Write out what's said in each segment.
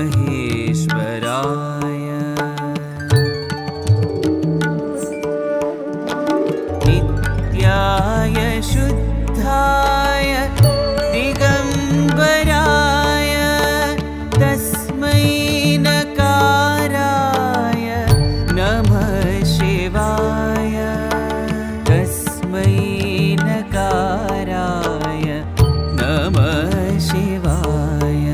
महेश्वराय नित्याय शुद्धाय दिगंबराय तस्मै नकाराय नमः शिवाय तस्मै नकाराय नमः शिवाय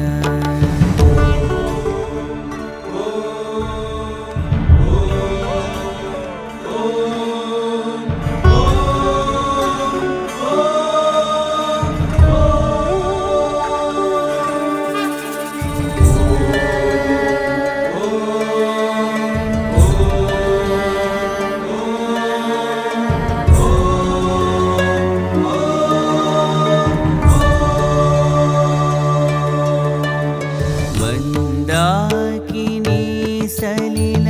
मंदाकिनी सलिल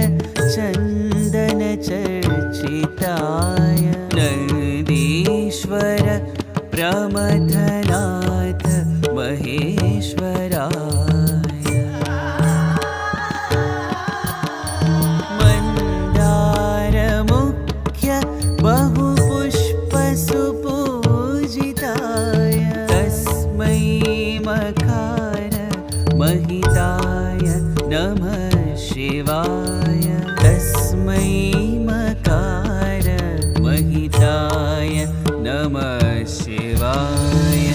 चंदन चर्चिताय नंदीश्वर प्रमथनाथ महेश्वराय मंदार मुख्य बहुपुष्प सुपूजिताय तस्मै मकार महिताय नमः शिवाय तस्मै मकार महिताय नमः शिवाय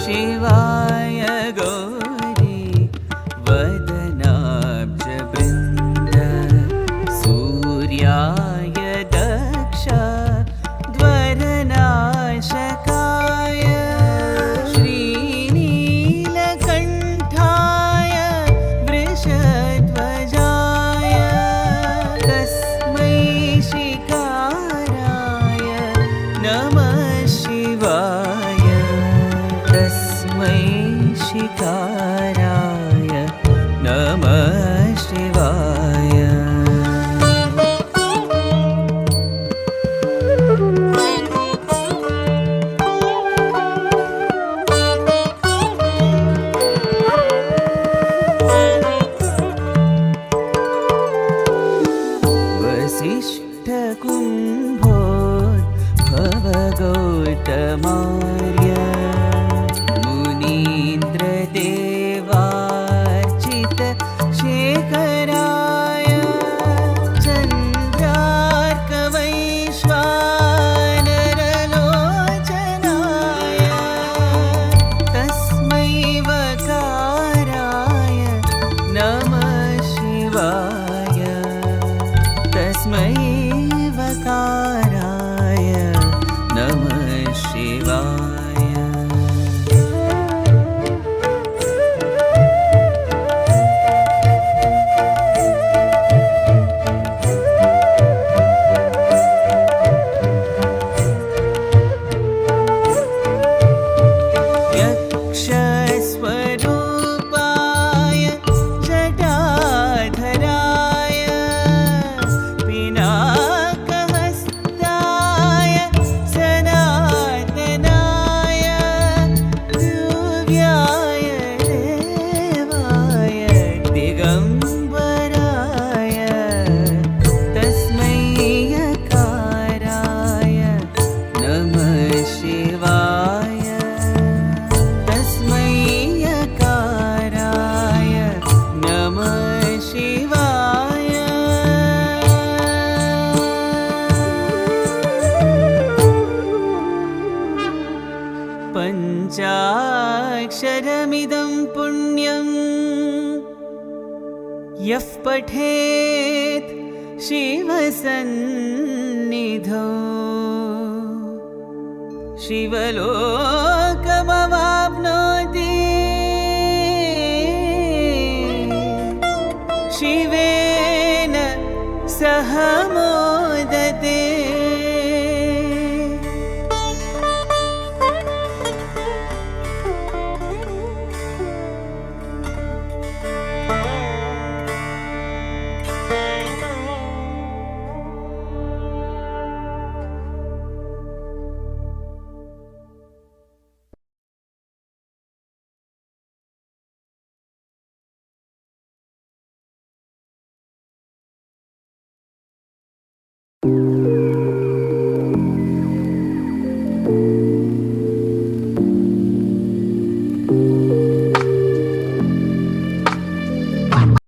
शिवाय गौरी वदनाब्जवृन्द सूर्याय दक्ष द्वरनाशकाय श्रीनीलकण्ठाय वृषध्वजाय तस्मै शिकाराय नमः शिवाय तस्मै शिकाराय नमः शिवाय वसिष्ठकुम्भोद्भव गौतमार्य मुनीन्द्रदेवार्चित शेखराय चन्द्रार्कवैश्वानरलोचनाय तस्मै वकाराय नमः शिवाय तस्मै वकाराय नमः शिवाय यक्षस्वरूपाय जटाधराय पिनाकहस्ताय सनातनाय दिव्याय देवाय दिगंबराय तस्मै यकाराय नमः शिवाय तस्मै यकाराय नमः शिवाय पञ्चाक्षरमिदं पुण्यं यः पठेत् शिवसन्निधौ शिवलोकमवाप्नोति शिवेन सह मोदते।